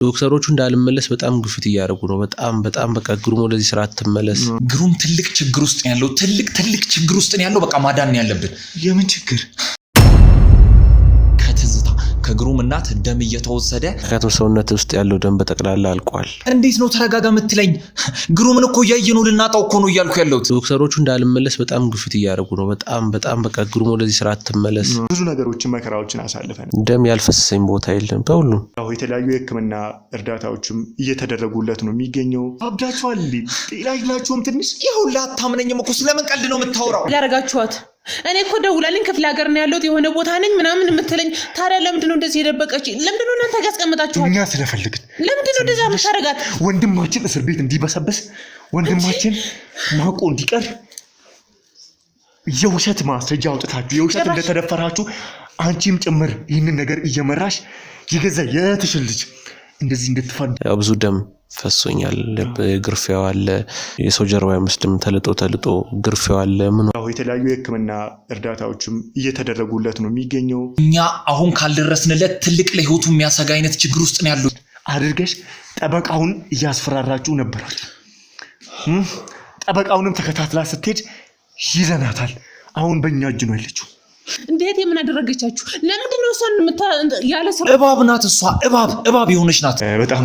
ዶክተሮቹ እንዳልመለስ በጣም ግፊት እያደረጉ ነው። በጣም በቃ ግሩም ወደዚህ ስራ አትመለስ። ግሩም ትልቅ ችግር ውስጥ ያለው ትልቅ ችግር ውስጥ ያለው በቃ ማዳን ያለብን። የምን ችግር? ከግሩም እናት ደም እየተወሰደ ምክንያቱም ሰውነት ውስጥ ያለው ደም በጠቅላላ አልቋል። እንዴት ነው ተረጋጋ የምትለኝ? ግሩምን እኮ እያየነው ልናጣው እኮ ነው እያልኩ ያለሁት። ዶክተሮቹ እንዳልመለስ በጣም ግፊት እያደረጉ ነው። በጣም በቃ ግሩም ወደዚህ ስራ አትመለስ። ብዙ ነገሮችን መከራዎችን አሳልፈን ደም ያልፈሰሰኝ ቦታ የለም በሁሉም። የተለያዩ የሕክምና እርዳታዎችም እየተደረጉለት ነው የሚገኘው። አብዳችኋል። ጤና ይላችሁም ትንሽ ይሁላ አታምነኝም እኮ ስለምን ቀልድ ነው የምታወራው? ያረጋችኋት እኔ እኮ ደውላልኝ ክፍለ ሀገር ነው ያለሁት የሆነ ቦታ ነኝ ምናምን የምትለኝ። ታዲያ ለምንድነው እንደዚህ የደበቀች? ለምንድነው እናንተ ያስቀምጣችኋት? እኛ ስለፈልግን ለምንድነው እንደዛ የምታረጋት? ወንድማችን እስር ቤት እንዲበሰበስ፣ ወንድማችን ማቆ እንዲቀር የውሸት ማስረጃ አውጥታችሁ የውሸት እንደተደፈራችሁ አንቺም ጭምር ይህንን ነገር እየመራሽ የገዛ የትሽል ልጅ እንደዚህ እንድትፈን ያው ብዙ ደም ፈሶኛል። ግርፊያው አለ። የሰው ጀርባ አይመስልም። ተልጦ ግርፊያው አለ። የተለያዩ የሕክምና እርዳታዎችም እየተደረጉለት ነው የሚገኘው። እኛ አሁን ካልደረስንለት ትልቅ ለህይወቱ የሚያሰጋ አይነት ችግር ውስጥ ነው ያሉት አድርገሽ ጠበቃውን እያስፈራራችሁ ነበራል። ጠበቃውንም ተከታትላ ስትሄድ ይዘናታል። አሁን በእኛ እጅ ነው ያለችው። እንዴት የምን አደረገቻችሁ? ለምንድን ነው እሷን ያለ ስራ? እባብ ናት እሷ። እባብ የሆነች ናት። በጣም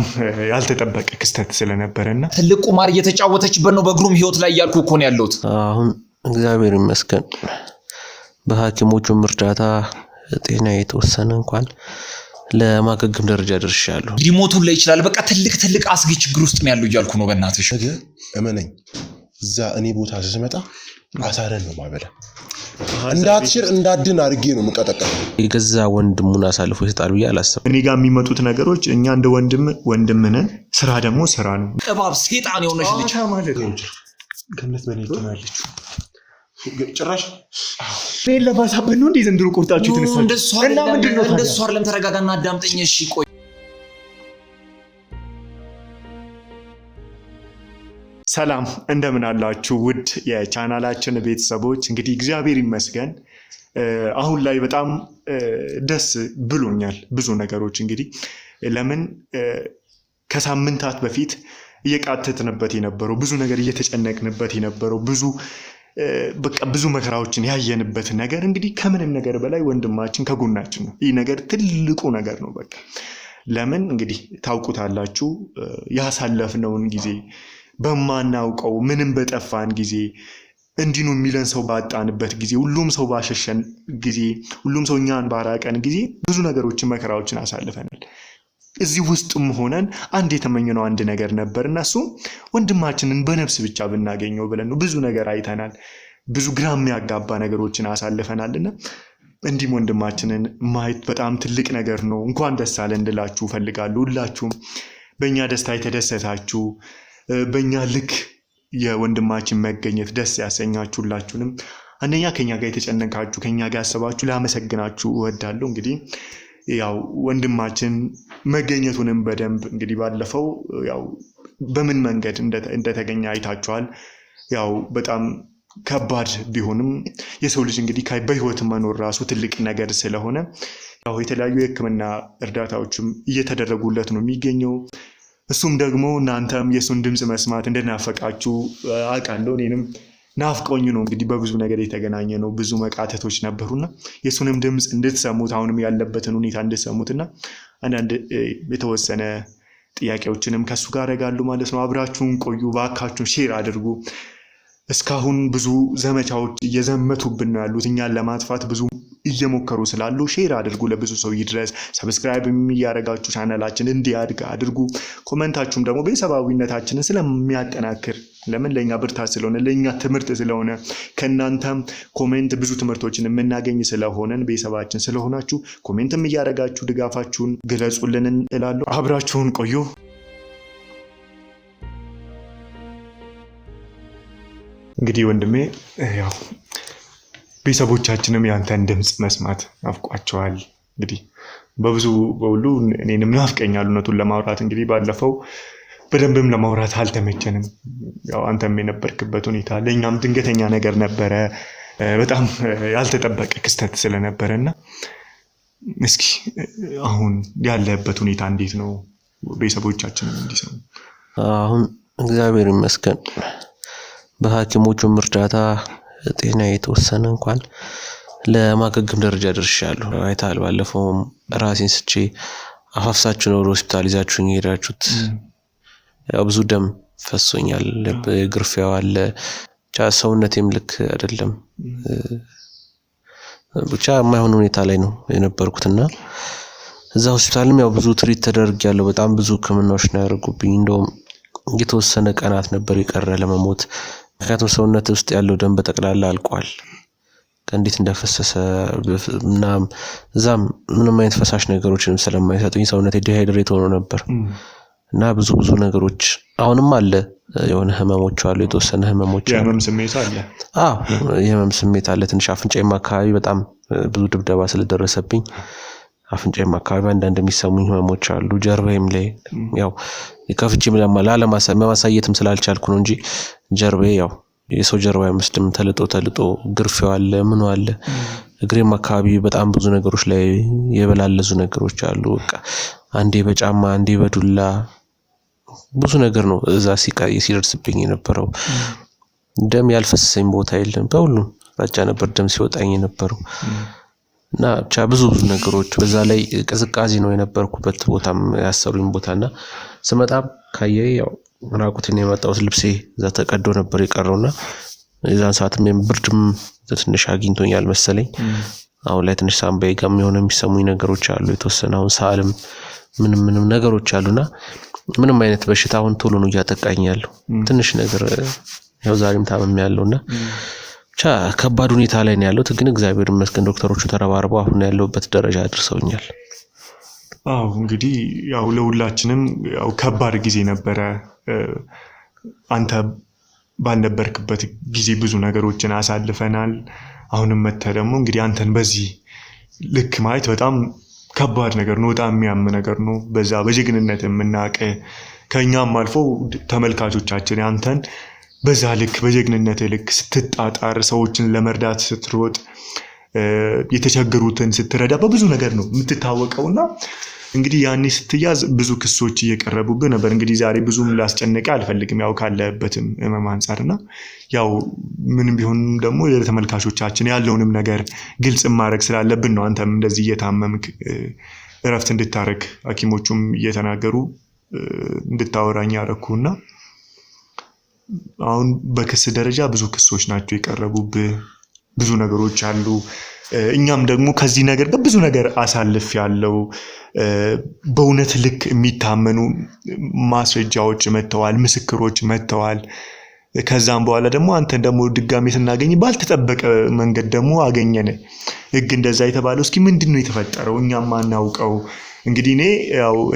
ያልተጠበቀ ክስተት ስለነበረና ትልቅ ቁማር እየተጫወተችበት ነው በግሩም ህይወት ላይ እያልኩ እኮ ነው ያለሁት። አሁን እግዚአብሔር ይመስገን በሐኪሞቹም እርዳታ ጤና የተወሰነ እንኳን ለማገገም ደረጃ ደርሻለሁ። ሊሞቱን ላይ ይችላል። በቃ ትልቅ አስጊ ችግር ውስጥ ነው ያለው እያልኩ ነው። በእናትሽ እመነኝ፣ እዛ እኔ ቦታ ስመጣ አሳረን ነው ማበላ እንዳትሽር እንዳድን አድርጌ ነው የምቀጠቀጠው። የገዛ ወንድሙን አሳልፎ ይሰጣል ብዬ አላሰብኩም። እኔ ጋር የሚመጡት ነገሮች እኛ እንደ ወንድም ነን፣ ስራ ደግሞ ስራ ነው። እባብ ሴጣን የሆነች ልጅ ማለት ነው። ገነት በኔ ተማለች ጭራሽ ቤት ለማሳበን ነው እንዴ ዘንድሮ ቆርጣችሁ ተነሳችሁ? እንደሱ አይደለም። ተረጋጋና አዳምጠኝ እሺ። ቆይ ሰላም እንደምን አላችሁ ውድ የቻናላችን ቤተሰቦች? እንግዲህ እግዚአብሔር ይመስገን አሁን ላይ በጣም ደስ ብሎኛል። ብዙ ነገሮች እንግዲህ ለምን ከሳምንታት በፊት እየቃተትንበት የነበረው ብዙ ነገር እየተጨነቅንበት የነበረው ብዙ መከራዎችን ያየንበት ነገር እንግዲህ ከምንም ነገር በላይ ወንድማችን ከጎናችን ነው። ይህ ነገር ትልቁ ነገር ነው። በቃ ለምን እንግዲህ ታውቁታላችሁ ያሳለፍነውን ጊዜ በማናውቀው ምንም በጠፋን ጊዜ እንዲኑ የሚለን ሰው ባጣንበት ጊዜ ሁሉም ሰው ባሸሸን ጊዜ ሁሉም ሰው እኛን ባራቀን ጊዜ ብዙ ነገሮችን መከራዎችን አሳልፈናል። እዚህ ውስጥም ሆነን አንድ የተመኘነው አንድ ነገር ነበርና እሱ ወንድማችንን በነፍስ ብቻ ብናገኘው ብለን ነው። ብዙ ነገር አይተናል። ብዙ ግራ የሚያጋባ ነገሮችን አሳልፈናልና እንዲህ ወንድማችንን ማየት በጣም ትልቅ ነገር ነው። እንኳን ደስ አለን እንድላችሁ ፈልጋለሁ። ሁላችሁም በእኛ ደስታ የተደሰታችሁ በእኛ ልክ የወንድማችን መገኘት ደስ ያሰኛችሁ ሁላችሁንም አንደኛ ከኛ ጋር የተጨነቃችሁ ከኛ ጋር ያሰባችሁ ላመሰግናችሁ እወዳለሁ። እንግዲህ ያው ወንድማችን መገኘቱንም በደንብ እንግዲህ ባለፈው ያው በምን መንገድ እንደተገኘ አይታችኋል። ያው በጣም ከባድ ቢሆንም የሰው ልጅ እንግዲህ በህይወት መኖር ራሱ ትልቅ ነገር ስለሆነ ያው የተለያዩ የሕክምና እርዳታዎችም እየተደረጉለት ነው የሚገኘው። እሱም ደግሞ እናንተም የሱን ድምጽ መስማት እንደናፈቃችሁ አውቃለሁ። እኔንም ናፍቆኝ ነው እንግዲህ በብዙ ነገር የተገናኘ ነው። ብዙ መቃተቶች ነበሩና የሱንም ድምጽ እንድትሰሙት አሁንም ያለበትን ሁኔታ እንድትሰሙትና አንዳንድ የተወሰነ ጥያቄዎችንም ከሱ ጋር አደርጋለሁ ማለት ነው። አብራችሁን ቆዩ ባካችሁን፣ ሼር አድርጉ። እስካሁን ብዙ ዘመቻዎች እየዘመቱብን ነው ያሉት እኛን ለማጥፋት ብዙ እየሞከሩ ስላሉ ሼር አድርጉ፣ ለብዙ ሰው ይድረስ። ሰብስክራይብ የሚያደርጋችሁ ቻናላችን እንዲያድግ አድርጉ። ኮሜንታችሁም ደግሞ ቤተሰባዊነታችንን ስለሚያጠናክር ለምን ለኛ ብርታት ስለሆነ ለኛ ትምህርት ስለሆነ ከናንተም ኮሜንት ብዙ ትምህርቶችን የምናገኝ ስለሆነን ቤተሰባችን ስለሆናችሁ ኮሜንትም እያደረጋችሁ ድጋፋችሁን ግለጹልን እላለሁ። አብራችሁን ቆዩ። እንግዲህ ወንድሜ ያው ቤተሰቦቻችንም ያንተን ድምጽ መስማት ናፍቋቸዋል። እንግዲህ በሁሉ እኔንም ናፍቀኛል እውነቱን ለማውራት። እንግዲህ ባለፈው በደንብም ለማውራት አልተመቸንም። ያው አንተም የነበርክበት ሁኔታ ለኛም ድንገተኛ ነገር ነበረ። በጣም ያልተጠበቀ ክስተት ስለነበረና እስኪ አሁን ያለበት ሁኔታ እንዴት ነው? ቤተሰቦቻችን እንዲሰሙ። አሁን እግዚአብሔር ይመስገን በሐኪሞቹም እርዳታ ጤና የተወሰነ እንኳን ለማገገም ደረጃ ደርሻለሁ። አይታል ባለፈውም ራሴን ስቼ አፋፍሳችሁ ነው ሆስፒታል ይዛችሁኝ ሄዳችሁት። ያው ብዙ ደም ፈሶኛል፣ ግርፊያው አለ፣ ሰውነቴም ልክ አይደለም። ብቻ የማይሆን ሁኔታ ላይ ነው የነበርኩትና እዛ ሆስፒታልም ያው ብዙ ትሪት ተደርጊያለሁ። በጣም ብዙ ህክምናዎች ነው ያደረጉብኝ። እንደውም የተወሰነ ቀናት ነበር የቀረ ለመሞት። ምክንያቱም ሰውነት ውስጥ ያለው ደም በጠቅላላ አልቋል። እንዴት እንደፈሰሰ እና እዛም ምንም አይነት ፈሳሽ ነገሮችንም ስለማይሰጡኝ ሰውነቴ ዲሃይድሬት ሆኖ ነበር እና ብዙ ነገሮች አሁንም አለ። የሆነ ህመሞች አሉ፣ የተወሰነ ህመሞች አሉ። የህመም ስሜት አለ። የህመም ስሜት አለ። ትንሽ አፍንጫዬም አካባቢ በጣም ብዙ ድብደባ ስለደረሰብኝ አፍንጫዬም አካባቢ አንዳንድ የሚሰሙኝ ህመሞች አሉ። ጀርባዬም ላይ ያው ከፍቼም ለማሳየትም ስላልቻልኩ ነው እንጂ ጀርባዬ ያው የሰው ጀርባ አይመስልም። ተልጦ ግርፊያው አለ፣ ምኑ አለ። እግሬም አካባቢ በጣም ብዙ ነገሮች ላይ የበላለዙ ነገሮች አሉ። በቃ አንዴ በጫማ አንዴ በዱላ ብዙ ነገር ነው እዛ ሲደርስብኝ የነበረው። ደም ያልፈሰሰኝ ቦታ የለም። በሁሉም አጫ ነበር ደም ሲወጣኝ የነበረው እና ብቻ ብዙ ነገሮች። በዛ ላይ ቅዝቃዜ ነው የነበርኩበት ቦታም ያሰሩኝ ቦታና ስመጣም ካየይ ያው ራቁቴን የመጣሁት ልብሴ እዛ ተቀዶ ነበር የቀረውና የዛን ሰዓትም ብርድም ትንሽ አግኝቶኛል መሰለኝ። አሁን ላይ ትንሽ ሳምባዬ ጋርም የሆነ የሚሰሙኝ ነገሮች አሉ። የተወሰነ አሁን ሳልም ምንም ነገሮች አሉና ምንም አይነት በሽታ አሁን ቶሎ ነው እያጠቃኝ ያለው። ትንሽ ነገር ያው ዛሬም ታመም ያለውና ብቻ ከባድ ሁኔታ ላይ ነው ያለሁት። ግን እግዚአብሔር ይመስገን ዶክተሮቹ ተረባርበው አሁን ያለውበት ደረጃ አድርሰውኛል። እንግዲህ ያው ለሁላችንም ያው ከባድ ጊዜ ነበረ። አንተ ባልነበርክበት ጊዜ ብዙ ነገሮችን አሳልፈናል። አሁንም መተህ ደግሞ እንግዲህ አንተን በዚህ ልክ ማየት በጣም ከባድ ነገር ነው፣ በጣም የሚያም ነገር ነው። በዛ በጀግንነት የምናውቅ ከኛም አልፎ ተመልካቾቻችን አንተን በዛ ልክ በጀግንነት ልክ ስትጣጣር፣ ሰዎችን ለመርዳት ስትሮጥ፣ የተቸገሩትን ስትረዳ በብዙ ነገር ነው የምትታወቀውና እንግዲህ ያኔ ስትያዝ ብዙ ክሶች እየቀረቡብህ ነበር። እንግዲህ ዛሬ ብዙም ላስጨንቅ አልፈልግም ያው ካለበትም ህመም አንፃርና ያው ምንም ቢሆን ደግሞ ለተመልካቾቻችን ያለውንም ነገር ግልጽ ማድረግ ስላለብን ነው አንተም እንደዚህ እየታመምክ እረፍት እንድታረግ ሐኪሞቹም እየተናገሩ እንድታወራኝ ያረኩና አሁን በክስ ደረጃ ብዙ ክሶች ናቸው የቀረቡብህ፣ ብዙ ነገሮች አሉ። እኛም ደግሞ ከዚህ ነገር ጋር ብዙ ነገር አሳልፍ ያለው በእውነት ልክ የሚታመኑ ማስረጃዎች መተዋል፣ ምስክሮች መተዋል። ከዛም በኋላ ደግሞ አንተን ደግሞ ድጋሜ ስናገኝ ባልተጠበቀ መንገድ ደግሞ አገኘን። ህግ እንደዛ የተባለው እስኪ ምንድነው የተፈጠረው? እኛም ማናውቀው። እንግዲህ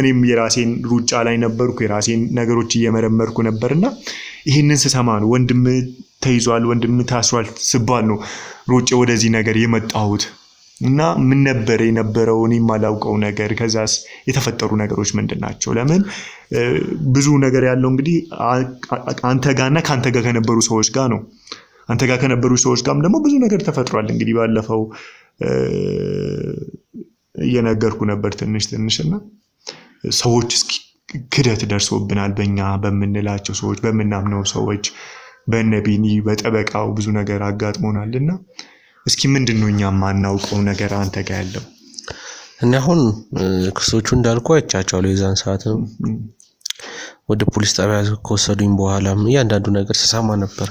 እኔም የራሴን ሩጫ ላይ ነበርኩ፣ የራሴን ነገሮች እየመረመርኩ ነበርና ይሄንን ስሰማ ነው ወንድም ተይዟል፣ ወንድም ታስሯል ስባል ነው ሩጬ ወደዚህ ነገር የመጣሁት። እና ምን ነበር የነበረው እኔም ማላውቀው ነገር? ከዛስ የተፈጠሩ ነገሮች ምንድናቸው? ለምን ብዙ ነገር ያለው እንግዲህ አንተ ጋርና ካንተ ጋር ከነበሩ ሰዎች ጋር ነው። አንተ ጋር ከነበሩ ሰዎች ጋርም ደግሞ ብዙ ነገር ተፈጥሯል። እንግዲህ ባለፈው እየነገርኩ ነበር ትንሽና ሰዎች እስኪ ክደት ደርሶብናል በእኛ በምንላቸው ሰዎች፣ በምናምነው ሰዎች፣ በነቢኒ በጠበቃው ብዙ ነገር አጋጥሞናልና እስኪ ምንድነው እኛ ማናውቀው ነገር አንተ ጋር ያለው? እና አሁን ክሶቹ እንዳልኩ አይቻቻለሁ። የዛን ሰዓት ወደ ፖሊስ ጣቢያ ከወሰዱኝ በኋላም እያንዳንዱ ነገር ስሰማ ነበር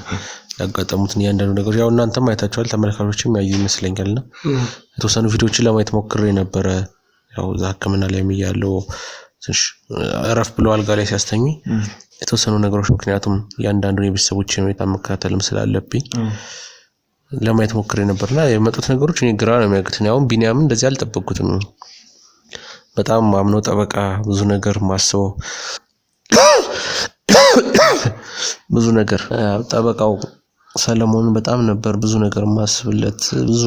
ያጋጠሙትን እያንዳንዱ ነገር። ያው እናንተም አይታችኋል፣ ተመልካቾችም ያዩ ይመስለኛልና የተወሰኑ ቪዲዮዎችን ለማየት ሞክሬ ነበረ። ያው እዛ ህክምና ላይ ያለው ትንሽ እረፍ ብለው አልጋ ላይ ሲያስተኙ የተወሰኑ ነገሮች ምክንያቱም እያንዳንዱ የቤተሰቦችን ሁኔታ መከታተልም ስላለብኝ ለማየት ሞክሬ ነበርና የመጡት ነገሮች እኔ ግራ ነው የሚያገቱኝ። አሁን ቢኒያም እንደዚህ አልጠበቅኩትም። በጣም ማምነው ጠበቃ ብዙ ነገር ማስበው ብዙ ነገር ጠበቃው ሰለሞን በጣም ነበር ብዙ ነገር ማስብለት፣ ብዙ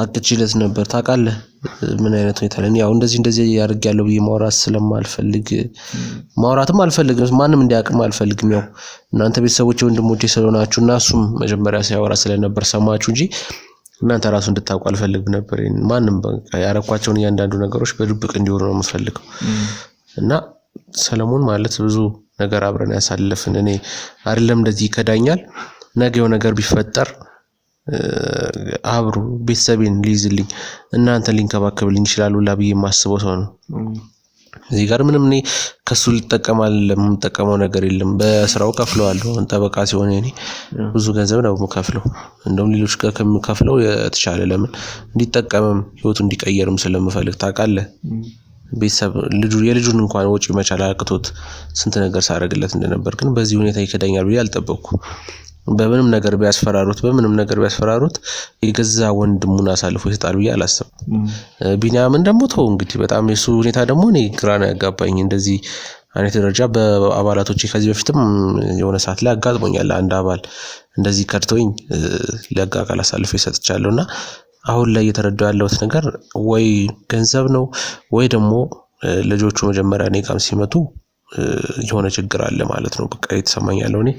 አቅጭለት ነበር። ታውቃለህ ምን አይነት ሁኔታ ላይ ያው እንደዚህ ያርጋለው ብዬ ማውራት ስለማልፈልግ ማውራትም አልፈልግም፣ ማንም እንዲያቅም አልፈልግም። ያው እናንተ ቤተሰቦቼ ወንድሞቼ ስለሆናችሁ እና እሱም መጀመሪያ ሲያወራ ስለነበር ሰማችሁ እንጂ እናንተ ራሱ እንድታውቁ አልፈልግም ነበር። ማንም በቃ ያረኳቸውን እያንዳንዱ ነገሮች በድብቅ እንዲሆኑ ነው የምፈልገው እና ሰለሞን ማለት ብዙ ነገር አብረን ያሳለፍን እኔ አይደለም እንደዚህ ይከዳኛል ነገው ነገር ቢፈጠር አብሩ ቤተሰቤን ሊይዝልኝ እናንተ ሊንከባከብልኝ ይችላል ለብዬ ማስበው ሰው ነው እዚህ ጋር ምንም እኔ ከሱ ልጠቀማል ለምጠቀመው ነገር የለም በስራው ከፍለዋለሁ ጠበቃ ሲሆን እኔ ብዙ ገንዘብ ነው ከፍለው እንደውም ሌሎች ጋር ከፍለው የተሻለ ለምን እንዲጠቀምም ህይወቱ እንዲቀየርም ስለምፈልግ ታውቃለህ ቤተሰብ የልጁን እንኳን ወጪ መቻል አቅቶት ስንት ነገር ሳረግለት እንደነበር ግን በዚህ ሁኔታ ይከዳኛል ብዬ አልጠበቅኩም በምንም ነገር ቢያስፈራሩት የገዛ ወንድሙን አሳልፎ ይሰጣል ብዬ አላሰብኩም ቢኒያምን ደግሞ ተው እንግዲህ በጣም የሱ ሁኔታ ደግሞ እኔ ግራ ነው ያጋባኝ እንደዚህ አይነት ደረጃ በአባላቶቼ ከዚህ በፊትም የሆነ ሰዓት ላይ አጋጥሞኛል አንድ አባል እንደዚህ ከድቶኝ ለጋጋል አሳልፎ ይሰጥቻለሁና አሁን ላይ የተረዳው ያለው ነገር ወይ ገንዘብ ነው ወይ ደግሞ ልጆቹ መጀመሪያ እኔጋም ሲመጡ የሆነ ችግር አለ ማለት ነው በቃ የተሰማኛለው እኔ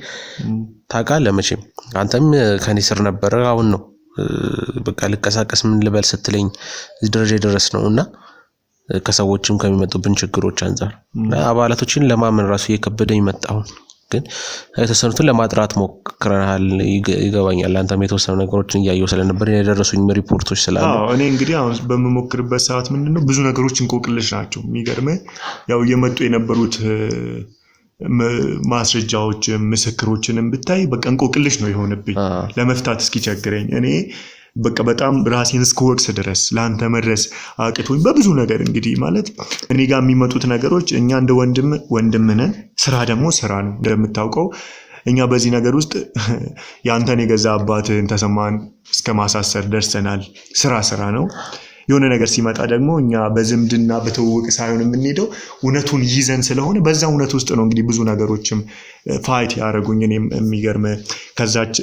ታውቃለህ መቼም አንተም ከኔ ስር ነበር አሁን ነው በቃ ልቀሳቀስ ምን ልበል ስትለኝ እዚህ ደረጃ ደረስነውና ከሰዎችም ከሚመጡብን ችግሮች አንፃር አባላቶችን ለማመን ራሱ የከበደኝ መጣው ግን የተሰሩትን ለማጥራት ሞክረናል ይገባኛል አንተም የተወሰኑ ነገሮችን ያያየው ስለነበር የደረሱኝ ሪፖርቶች ስላሉ እኔ እንግዲህ አሁን በመሞክርበት ሰዓት ምንድነው ብዙ ነገሮች እንቆቅልሽ ናቸው የሚገርመ ያው የመጡ የነበሩት ማስረጃዎች ምስክሮችንም ብታይ በቃ እንቆቅልሽ ነው የሆነብኝ ለመፍታት እስኪቸግረኝ እኔ በቃ በጣም ራሴን እስከወቅስ ድረስ ላንተ መድረስ አቅቶኝ በብዙ ነገር እንግዲህ ማለት እኔ ጋር የሚመጡት ነገሮች እኛ እንደ ወንድም ነን ስራ ደግሞ ስራ ነው እንደምታውቀው እኛ በዚህ ነገር ውስጥ ያንተን የገዛ አባትን ተሰማን እስከ ማሳሰር ደርሰናል ስራ ነው የሆነ ነገር ሲመጣ ደግሞ እኛ በዝምድና በተወቅ ሳይሆን የምንሄደው እውነቱን ይዘን ስለሆነ በዛ እውነት ውስጥ ነው እንግዲህ ብዙ ነገሮችም ፋይት ያደረጉኝ እኔም የሚገርም ከዛች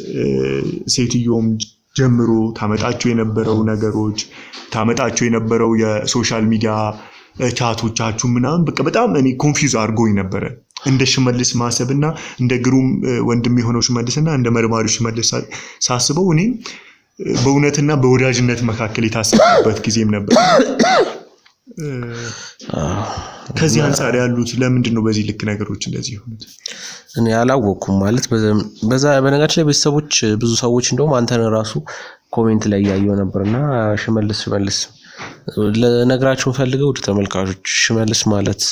ሴትዮም ጀምሮ ታመጣቸው የነበረው ነገሮች ታመጣቸው የነበረው የሶሻል ሚዲያ ቻቶቻችሁ ምናምን በቃ በጣም እኔ ኮንፊውዝ አድርጎኝ ነበር እንደ ሽመልስ ማሰብና እንደ ግሩም ወንድም የሆነው ሽመልስና እንደ መርማሪው ሽመልስ ሳስበው እኔ በእውነትና በወዳጅነት መካከል የታሰበበት ጊዜም ነበር ከዚህ አንፃር ያሉት ለምንድነው በዚህ ልክ ነገሮች እንደዚህ ሆኑት እኔ አላወኩም ማለት በዛ በነገራችን ላይ ቤተሰቦች ብዙ ሰዎች እንደውም አንተን ራሱ ኮሜንት ላይ ያየው ነበርና ሽመልስ ለነግራችሁ ፈልገው ተመልካቾች ሽመልስ ማለት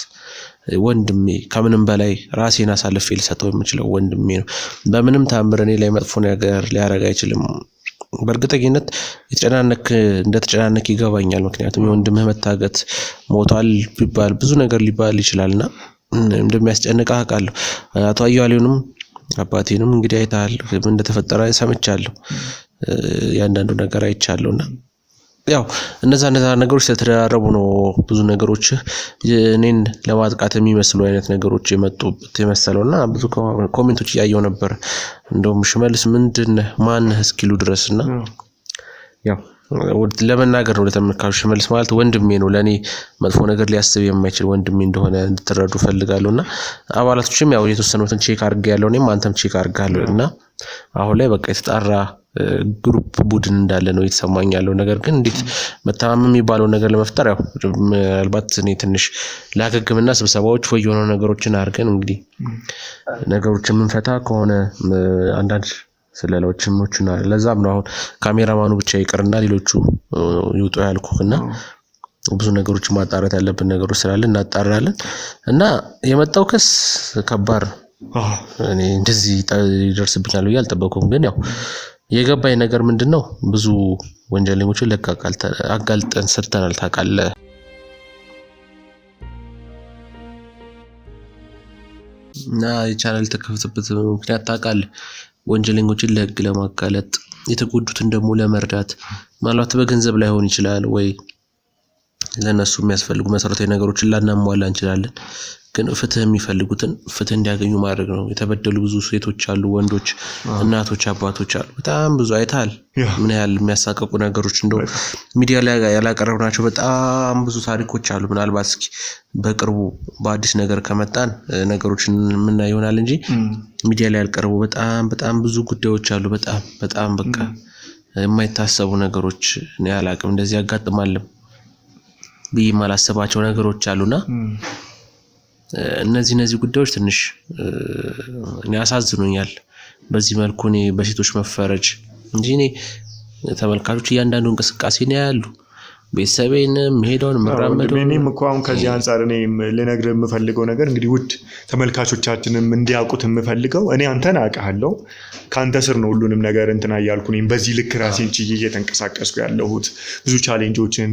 ወንድሜ ከምንም በላይ ራሴን አሳልፌ ልሰጠው የምችለው ወንድሜ ነው በምንም ታምር እኔ ላይ መጥፎ ነገር ሊያረጋ አይችልም በርግጠኝነት እንደተጨናነክ ይገባኛል ምክንያቱም የወንድምህ መታገት ሞቷል ቢባል ብዙ ነገር ሊባል ይችላልና እንደሚያስጨንቅ አውቃለሁ አቶ አያሌውንም አባቴንም እንግዲህ አይታል እንደተፈጠረ ሰምቻለሁ ያንዳንዱ ነገር አይቻለውና ያው እነዛ ነገሮች ስለተደራረቡ ነው ብዙ ነገሮች እኔን ለማጥቃት የሚመስሉ አይነት ነገሮች የመጡበት የመሰለውና ብዙ ኮሜንቶች ያየው ነበር እንደውም ሽመልስ ምንድነው ማን እስኪሉ ድረስና ያው ለመናገር ነው ለተመልካቾች ሽመልስ ማለት ወንድሜ ነው ለኔ መጥፎ ነገር ሊያስብ የማይችል ወንድሜ እንደሆነ እንድትረዱ ፈልጋለሁና አባላቶችም ያው የተወሰኑትን ቼክ አድርጌያለሁ እኔም አንተም ቼክ አድርጋለሁና አሁን ላይ በቃ የተጣራ ግሩፕ ቡድን እንዳለ ነው የተሰማኛለው ነገር ግን እንዴት መተማመን የሚባለው ነገር ለመፍጠር ያው አልባት እኔ ትንሽ ላገግምና ስብሰባዎች ወይ የሆነ ነገሮችን አድርገን እንግዲህ ነገሮችን ምንፈታ ከሆነ አንዳንድ ስለላዎችምኖችና ለዛም ነው አሁን ካሜራማኑ ብቻ ይቀርና ሌሎቹ ይውጡ ያልኩና ብዙ ነገሮች ማጣራት ያለብን ነገሮች ስላለ እናጣራለን እና የመጣው ከስ ከባድ እኔ እንደዚህ ይደርስብኛል ብዬ አልጠበቅኩም ግን ያው የገባኝ ነገር ምንድነው ብዙ ወንጀለኞችን አጋልጠን ሰርተናል ታውቃለህ እና የቻናል ተከፍተበት ምክንያት ታውቃለህ ወንጀለኞችን ለህግ ለማጋለጥ የተጎዱትን ደግሞ ለመርዳት ማለት በገንዘብ ላይ ሆን ይችላል ወይ ለነሱ የሚያስፈልጉ መሰረታዊ ነገሮችን ላናሟላ እንችላለን ግን ፍትህ የሚፈልጉትን ፍትህ እንዲያገኙ ማድረግ ነው የተበደሉ ብዙ ሴቶች አሉ ወንዶች እናቶች አባቶች አሉ በጣም ብዙ አይታል ምን ያህል የሚያሳቀቁ ነገሮች እንደው ሚዲያ ላይ ያላቀረብናቸው በጣም ብዙ ታሪኮች አሉ ምናልባት እስኪ በቅርቡ በአዲስ ነገር ከመጣን ነገሮችን ምን ይሆናል እንጂ ሚዲያ ላይ ያልቀረቡ በጣም ብዙ ጉዳዮች አሉ በጣም በቃ የማይታሰቡ ነገሮች ነው ያላቀም እንደዚህ ያጋጥማል ቢማላሰባቸው ነገሮች አሉና እነዚህ ጉዳዮች ትንሽ ያሳዝኑኛል። በዚህ መልኩ እኔ በሴቶች መፈረጅ እንጂ እኔ ተመልካቾች እያንዳንዱ እንቅስቃሴ ነው ያሉ ቤተሰቤን ሄደውን መራመደው እኔም እኮ አሁን ከዚህ አንፃር እኔም ልነግርህ የምፈልገው ነገር እንግዲህ ውድ ተመልካቾቻችንም እንዲያውቁት የምፈልገው እኔ አንተን አውቃለሁ ካንተ ስር ነው ሁሉንም ነገር እንትና እያልኩ እኔም በዚህ ልክ ራሴን ችዬ እየተንቀሳቀስኩ ያለሁት ብዙ ቻሌንጆችን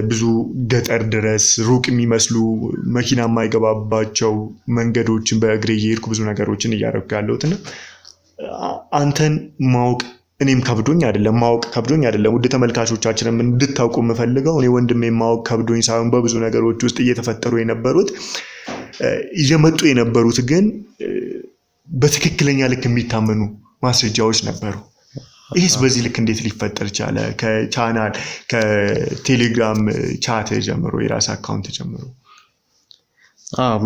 ብዙ ገጠር ድረስ ሩቅ የሚመስሉ መኪና የማይገባባቸው መንገዶችን በእግሬ እየሄድኩ ብዙ ነገሮችን እያደረኩ ያለሁትና አንተን ማወቅ እኔም ከብዶኝ አይደለም ማወቅ ከብዶኝ አይደለም ውድ ተመልካቾቻችንም እንድታውቁ የምፈልገው እኔ ወንድሜ ማወቅ ከብዶኝ ሳይሆን በብዙ ነገሮች ውስጥ እየተፈጠሩ የነበሩት እየመጡ የነበሩት ግን በትክክለኛ ልክ የሚታመኑ ማስረጃዎች ነበሩ። ይህስ በዚህ ልክ እንዴት ሊፈጠር ቻለ? ከቻናል ከቴሌግራም ቻት ጀምሮ የራስ አካውንት ጀምሮ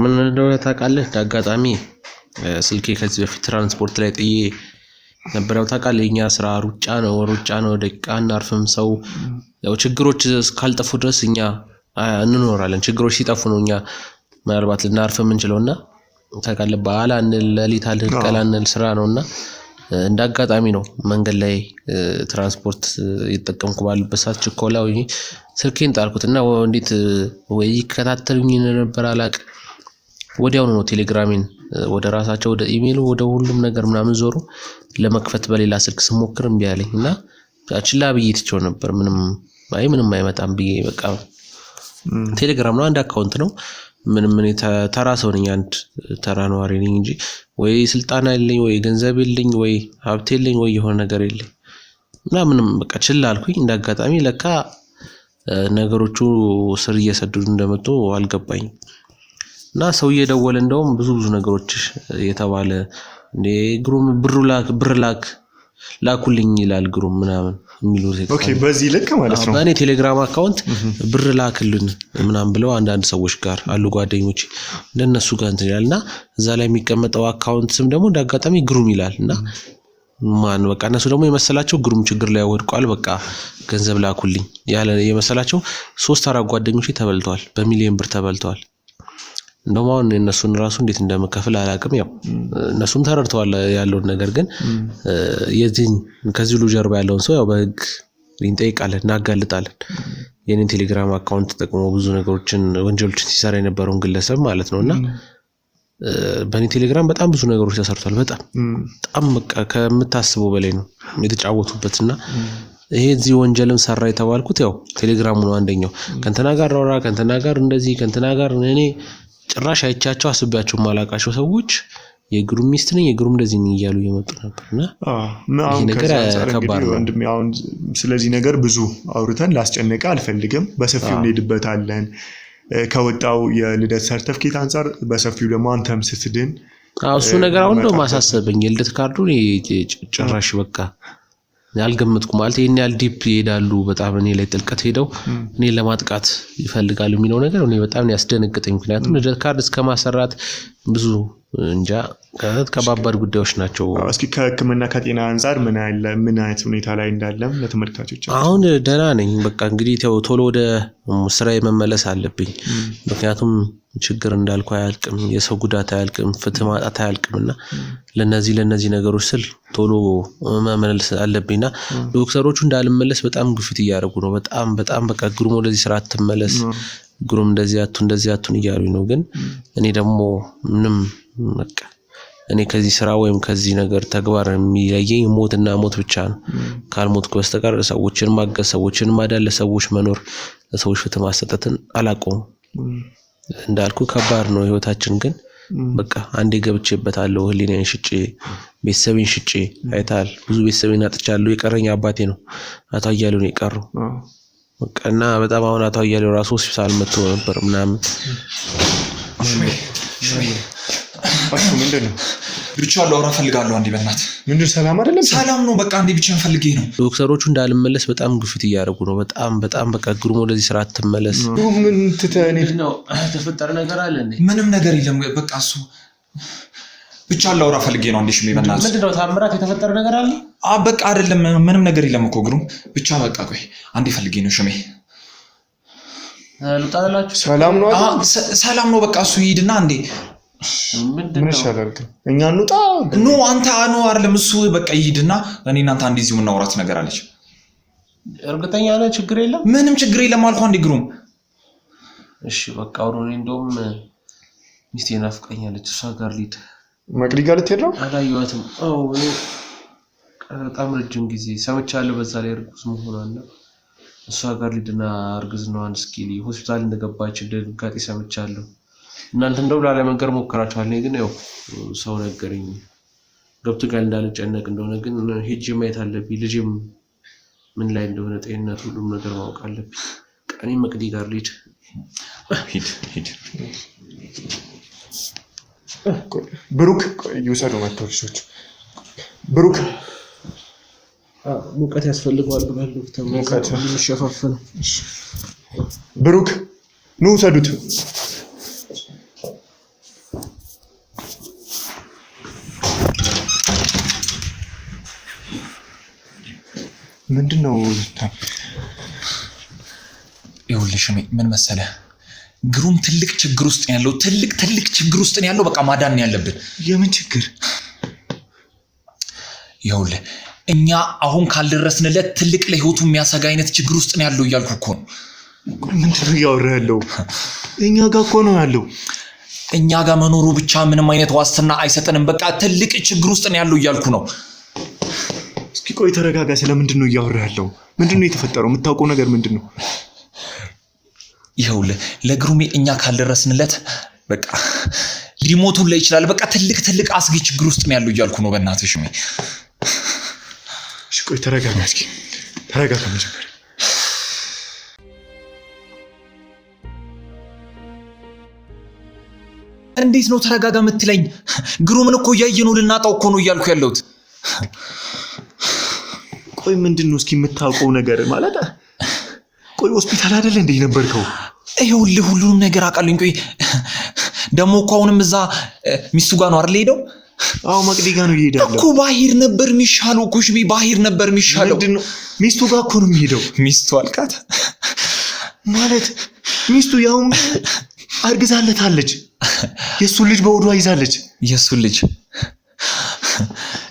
ምን እንደሆነ ታውቃለህ? አጋጣሚ ስልኬ ከዚህ በፊት ትራንስፖርት ላይ ጥዬ ነበረው ታውቃለህ። የኛ ስራ ሩጫ ነው ደቂቃ እናርፍም ሰው ያው ችግሮች እስካልጠፉ ድረስ እኛ እንኖራለን። ችግሮች ሲጠፉ ነው እኛ ምናልባት ልናርፍ የምንችለውና ታውቃለህ በኋላ ለሊት አልቀላንል ስራ ነውና እንዳጋጣሚ ነው መንገድ ላይ ትራንስፖርት እየተጠቀምኩ ባለበት ሰዓት ችኮላ ወይ ስልኬን ጣልኩትና እንዴት ወይ ይከታተሉኝ ነበር አላውቅም። ወዲያው ነው ቴሌግራሜን ወደ ራሳቸው ወደ ኢሜሉ ወደ ሁሉም ነገር ምናምን ዞሩ ለመክፈት በሌላ ስልክ ስሞክር እምቢ አለኝ እና ችላ ብዬ ትቼው ነበር። ምንም አይመጣም ብዬ በቃ ቴሌግራም ነው አንድ አካውንት ነው ምንም እኔ ተራ ሰው ነኝ አንድ ተራ ነዋሪ ነኝ እንጂ ወይ ስልጣን የለኝ ወይ ገንዘብ የለኝ ወይ ሀብት የለኝ ወይ የሆነ ነገር የለኝ እና ምንም በቃ ችላ አልኩኝ። እንዳጋጣሚ ለካ ነገሮቹ ስር እየሰደዱ እንደመጡ አልገባኝም እና ሰው እየደወለ እንደውም ብዙ ነገሮች የተባለ እንዴ ግሩም ብር ላኩልኝ ይላል ግሩም ምናምን የሚሉት ኦኬ በዚህ ልክ ማለት ነው በእኔ ቴሌግራም አካውንት ብር ላክልን ምናምን ብለው አንዳንድ ሰዎች ጋር አሉ ጓደኞች ለነሱ ጋር እንትን ይላልና እዛ ላይ የሚቀመጠው አካውንት ስም ደግሞ እንዳጋጣሚ ግሩም ይላልና ማን በቃ እነሱ ደግሞ የመሰላቸው ግሩም ችግር ላይ ወድቋል በቃ ገንዘብ ላኩልኝ ያለ የመሰላቸው 3-4 ጓደኞች ተበልተዋል በሚሊዮን ብር ተበልተዋል። እንደውም አሁን እነሱን ራሱ እንዴት እንደምከፍል አላውቅም። ያው እነሱም ተረድተዋል ያለውን ነገር ግን የዚህን ከዚህ ሁሉ ጀርባ ያለውን ሰው ያው በህግ እንጠይቃለን እናጋልጣለን። የኔን ቴሌግራም አካውንት ተጠቅሞ ብዙ ነገሮችን ወንጀሎችን ሲሰራ የነበረውን ግለሰብ ማለት ነውና በኔ ቴሌግራም በጣም ብዙ ነገሮች ተሰርቷል። በጣም በቃ ከምታስበው በላይ ነው የተጫወቱበትና ይሄ እዚህ ወንጀልን ሰራ የተባልኩት ያው ቴሌግራሙ ነው አንደኛው ከንተና ጋር አወራ ከንተና ጋር እንደዚህ ከንተና ጋር እኔ ጭራሽ አይቻቸው አስባቸው ማላቃቸው ሰዎች የግሩም ሚስት ነኝ የግሩም እንደዚህ ነው እያሉ እየመጡ ነበርና ይሄ ነገር ከባድ ነው ወንድሜ። አሁን ስለዚህ ነገር ብዙ አውርተን ላስጨነቀ አልፈልግም። በሰፊው እንሄድበታለን። ከወጣው የልደት ሰርተፍኬት አንፃር በሰፊው ደግሞ አንተም ስትድን እሱ ነገር አሁን ነው ማሳሰበኝ። የልደት ካርዱን ጭራሽ በቃ ያልገመትኩ ማለት ይሄን ያህል ዲፕ ይሄዳሉ በጣም እኔ ላይ ጥልቀት ሄደው እኔ ለማጥቃት ይፈልጋሉ የሚለው ነገር እኔ በጣም ያስደነግጠኝ። ምክንያቱም ልደት ካርድ እስከማሰራት ብዙ እንጃ ከባባድ ጉዳዮች ናቸው። እስኪ ከህክምና ከጤና አንፃር ምን አይነት ሁኔታ ላይ እንዳለም ለተመልካቾች አሁን ደህና ነኝ። በቃ እንግዲህ ቶሎ ወደ ስራዬ መመለስ አለብኝ። ምክንያቱም ችግር እንዳልኩ አያልቅም፣ የሰው ጉዳት አያልቅም፣ ፍትህ ማጣት አያልቅምና ለነዚህ ነገሮች ስል ቶሎ መመለስ አለብኝና ዶክተሮቹ እንዳልመለስ በጣም ግፊት እያደረጉ ነው። በጣም በቃ ግሩም ወደዚህ ስራ አትመለስ ግሩም እንደዚህ አቱን እያሉኝ ነው። ግን እኔ ደግሞ ምንም በቃ እኔ ከዚህ ስራ ወይም ከዚህ ነገር ተግባር የሚለየኝ ሞትና ሞት ብቻ ነው። ካልሞትኩ በስተቀር ሰዎችን ማገዝ ሰዎችን ማዳን ለሰዎች መኖር ለሰዎች ፍትህ ማሰጠትን አላቆም። እንዳልኩ ከባድ ነው ህይወታችን። ግን በቃ አንዴ ገብቼበታለሁ። ህሊናዬን ሽጬ ቤተሰቤን ሽጬ አይታል ብዙ ቤተሰቤን አጥቻለሁ። የቀረኝ አባቴ ነው አቶ አያሌው ነው የቀረው። በቃና በጣም አሁን አቶ አያሌው ራሱ ሆስፒታል መጥቶ ነበር ምናምን አሹ ምንድነው ብቻ አላወራ ፈልጋለሁ። አንዴ በእናትህ ምንድነው ሰላም አይደለም? ሰላም ነው በቃ አንዴ ብቻ ፈልጌ ነው። ዶክተሮቹ እንዳልመለስ በጣም ግፊት እያደረጉ ነው። በጣም በቃ ግሩም ወደዚህ ስራ አትመለስ። ምን ትተኔ ነው ተፈጠረ ነገር አለ እንዴ? ምንም ነገር የለም በቃ እሱ ብቻ አላወራ ፈልጌ ነው። አንዴ ሽሜ በእናትህ ምንድነው ታምራት የተፈጠረ ነገር አለ? በቃ አይደለም ምንም ነገር የለም እኮ ግሩም ብቻ በቃ ቆይ አንዴ ፈልጌ ነው ሽሜ ልጣላችሁ ሰላም ነው አይደል? ሰላም ነው። በቃ እሱ ይሄድና እንዴ ምን ይሻላል ግን እኛ እንውጣ። ኖ አንተ ነው አይደለም እሱ በቃ ይሄድና እኔ እናንተ አንዴ እዚሁ እናወራት ነገር አለች። እርግጠኛ ነህ? ችግር የለም ምንም ችግር የለም አልኩህ አንዴ ግሩም። እሺ በቃ አውሮኔ እንደውም ሚስቴ ናፍቀኛለች። እሷ ጋር ልሂድ። መቅዲ ጋር ልትሄድ ነው? አላየኋትም። አዎ በጣም ረጅም ጊዜ ሰምቻለሁ። በዛ ላይ እርጉዝ መሆኗና እሷ ጋር ልሂድና እርግዝናዋን እስኪ ሆስፒታል እንደገባች ድንጋጤ ሰምቻለሁ። እናንተ እንደው ላለመንገር ሞክራችኋል። እኔ ግን ያው ሰው ነገረኝ ገብቶ ጋር እንዳልጨነቅ እንደሆነ ግን ሄጄ ማየት አለብኝ። ልጅም ምን ላይ እንደሆነ ጤንነቱ ሁሉም ነገር ማወቅ አለብኝ። ቀኔ መቅዲ ጋር ልሂድ። ሂድ ብሩክ ይውሰዱ መጥተው ልጆቹ። ብሩክ ሙቀት ያስፈልገዋል ብላለሁ። ሙቀት የሚሸፋፈነው ብሩክ ኑ ውሰዱት። ምንድነው? ይኸውልሽ ምን መሰለህ ግሩም ትልቅ ችግር ውስጥ ነው ያለው። ትልቅ ችግር ውስጥ ነው ያለው። በቃ ማዳን ነው ያለብን። የምን ችግር? ይኸውልህ እኛ አሁን ካልደረስንለት ትልቅ ለህይወቱ የሚያሰጋ አይነት ችግር ውስጥ ነው ያለው እያልኩ እኮ ነው። ምንድነው እያወራህ ያለው? እኛ ጋር እኮ ነው ያለው። እኛ ጋር መኖሩ ብቻ ምንም አይነት ዋስትና አይሰጠንም። በቃ ትልቅ ችግር ውስጥ ነው ያለው እያልኩ ነው። እስኪ ቆይ ተረጋጋ። ስለምንድን ነው እያወራህ ያለው? ምንድነው የተፈጠረው? የምታውቀው ነገር ምንድነው? ይኸውልህ ለግሩሜ እኛ ካልደረስንለት በቃ ሊሞቱን ላይ ይችላል። በቃ ትልቅ አስጊ ችግር ውስጥ ነው ያለው እያልኩ ነው። በእናትሽ እሺ ቆይ ተረጋጋ። እስኪ ተረጋጋ መጀመሪያ። እንዴት ነው ተረጋጋ የምትለኝ? ግሩምን እኮ እያየነው ልናጣው እኮ ነው እያልኩ ያለሁት። ቆይ ምንድነው እስኪ የምታውቀው ነገር ማለት? ቆይ ሆስፒታል አይደለ እንዴ ነበርከው? ይኸውልህ ሁሉንም ነገር አውቃለሁ። ቆይ ደግሞ እኮ አሁንም እዛ ሚስቱ ጋር ነው አይደል ሄደው? አዎ መቅዲ ጋር ነው ይሄዳል እኮ። ባሂር ነበር የሚሻለው እኮ ሽቢ፣ ባሂር ነበር የሚሻለው። ምንድነው? ሚስቱ ጋር እኮ ነው የሚሄደው። ሚስቱ አልካት ማለት ሚስቱ ያው አርግዛለታለች። የሱ ልጅ በወዷ ይዛለች። የሱ ልጅ